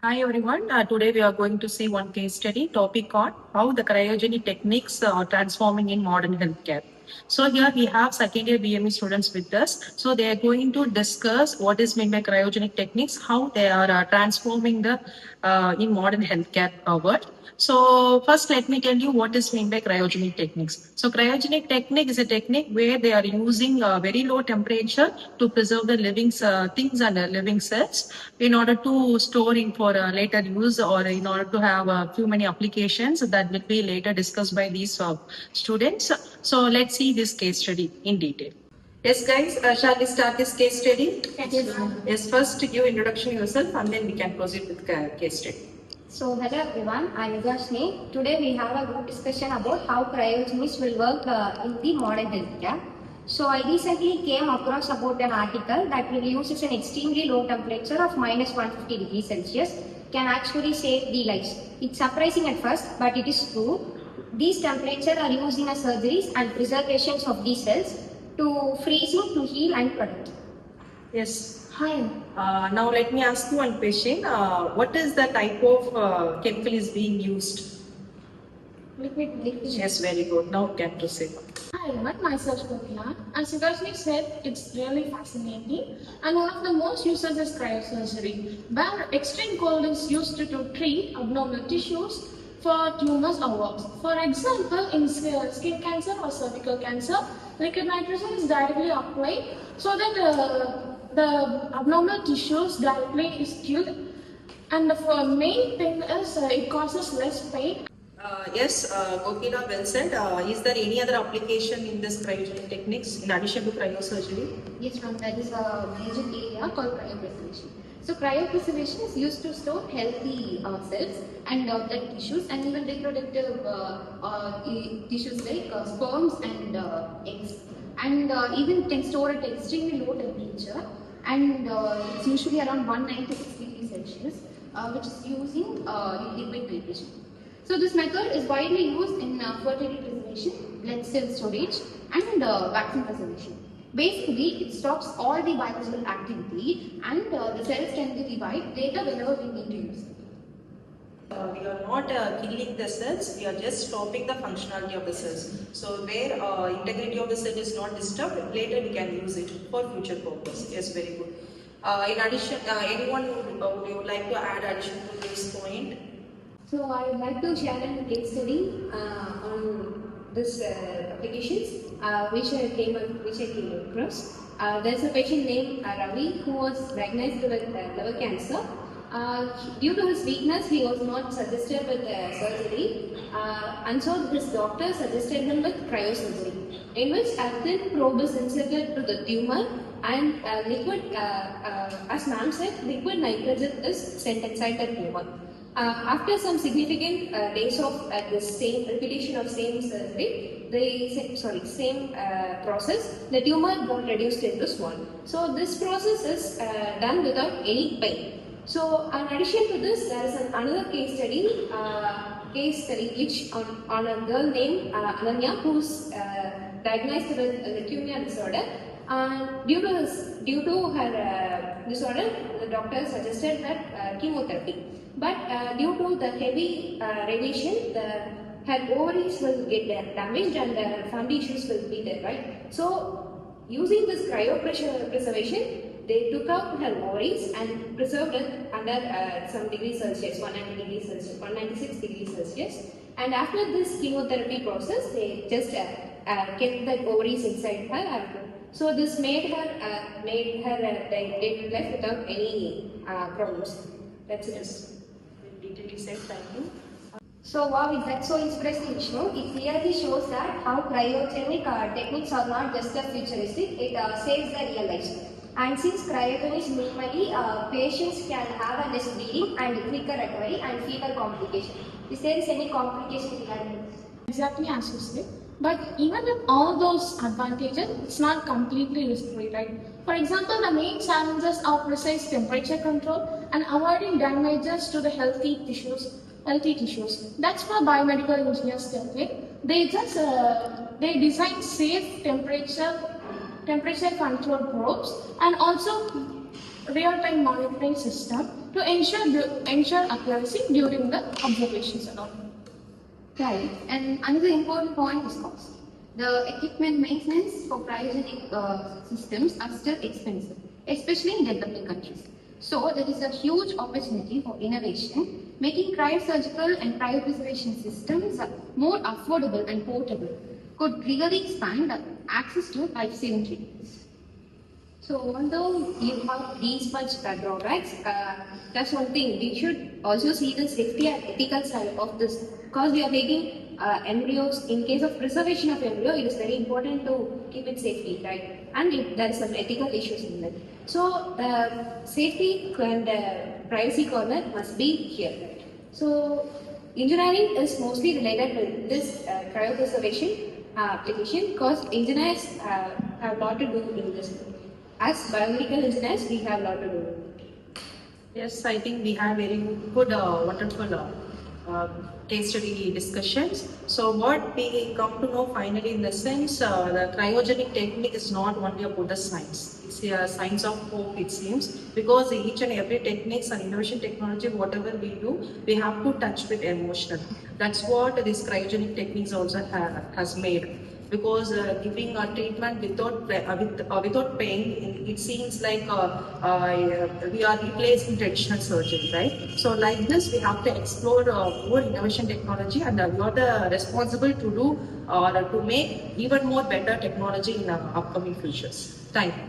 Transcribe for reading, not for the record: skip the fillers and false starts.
Hi everyone. Today we are going to see one case study topic on how the cryogenic techniques are transforming in modern healthcare. So here we have second year BME students with us. So they are going to discuss what is meant by cryogenic techniques, how they are transforming the in modern healthcare world. So first, let me tell you what is meant by cryogenic techniques. So cryogenic technique is a technique where they are using very low temperature to preserve the living things and living cells in order to store in for later use or in order to have a few many applications that will be later discussed by these students. So let's see this case study in detail. Yes, guys, shall we start this case study? Yes. Yes, first give introduction yourself and then we can proceed with case study. So hello everyone, I am Yugashni. Today we have a good discussion about how cryogenics will work in the modern healthcare. So I recently came across about an article that will use an extremely low temperature of minus 150 degrees Celsius can actually save the lives. It's surprising at first, but it is true. These temperatures are used in surgeries and preservations of these cells to freezing to heal and protect. Yes. Hi. Now let me ask you one question. What is the type of chemical is being used? Liquid. Yes, very good. Now can proceed. Hi everyone, myself Kovila. As Yugashni said, it's really fascinating, and one of the most uses is cryosurgery, where extreme cold is used to treat abnormal tissues for tumors or worms. For example, in skin cancer or cervical cancer, liquid nitrogen is directly applied so that the abnormal tissues directly is killed. And the main thing is it causes less pain. Yes, Gopina, well said. Is there any other application in this cryogenic techniques in addition to cryosurgery? Yes, ma'am, that is a major area called cryopreservation. So cryopreservation is used to store healthy cells and dead tissues and even reproductive tissues like sperms and eggs. And even can store at extremely low temperature and it's usually around 196 degrees Celsius, which is using liquid nitrogen. So this method is widely used in fertility preservation, blood cell storage and vaccine preservation. Basically, it stops all the biological activity and the cells can be revived later whenever we need to use it. We are not killing the cells, we are just stopping the functionality of the cells. So where integrity of the cell is not disturbed, later we can use it for future purpose. Yes, very good. In addition, anyone would you like to add addition to this point? So I would like to share a case study on this applications which I came across. There's a patient named Ravi who was diagnosed with liver cancer. Due to his weakness, he was not suggested with surgery, and so his doctor suggested him with cryosurgery, in which a thin probe is inserted to the tumor and liquid, as ma'am said, liquid nitrogen is sent inside the tumor. After some significant days of the same repetition of same surgery, same process, the tumor got reduced into small. So this process is done without any pain. So in addition to this, there is another case study which on a girl named Ananya who's diagnosed with leukemia disorder. Due to her disorder, the doctor suggested that chemotherapy. But due to the heavy radiation, her ovaries will get damaged and her family issues will be there, right? So, using this cryopreservation, they took out her ovaries and preserved it under some degrees Celsius, 190 degrees Celsius, 196 degrees Celsius. And after this chemotherapy process, they just kept the ovaries inside her. So this made her day life without any problems. That's it. Detailly said, thank you. So wow, that's so inspiring show. It clearly shows that how cryogenic techniques are not just a futuristic, it saves the real lives. And since cryogenics minimally, patients can have a less bleeding and quicker recovery and fewer complications. Is there any complication regarding this? Exactly as you said. But even with all those advantages, it's not completely risk-free, right? For example, the main challenges are precise temperature control and avoiding damages to the healthy tissues. That's why biomedical engineers step in. They design safe temperature control probes and also real-time monitoring system to ensure accuracy during the observations and all. Right. And another important point is cost. The equipment maintenance for cryogenic systems are still expensive, especially in developing countries. So there is a huge opportunity for innovation, making cryosurgical and cryopreservation systems more affordable and portable. Could really expand access to life-saving treatments. So although you have these much drawbacks, that's one thing. We should also see the safety and ethical side of this because we are taking embryos. In case of preservation of embryo, it is very important to keep it safely, right? And there is some ethical issues in that. So the safety and privacy corner must be here. Right? So engineering is mostly related with this cryopreservation application because engineers have a lot to do in this. As biomedical engineers, we have a lot to do. Yes, I think we have very good, wonderful case study discussions. So what we come to know finally in the sense, the cryogenic technique is not only about the science. It's a science of hope, it seems, because each and every techniques and innovation technology, whatever we do, we have to touch with emotion. That's what this cryogenic techniques also has made. Because giving a treatment without pain, it seems like we are replacing traditional surgery, right? So like this, we have to explore more innovation technology, and we are the responsible to do or to make even more better technology in upcoming futures. Thank you.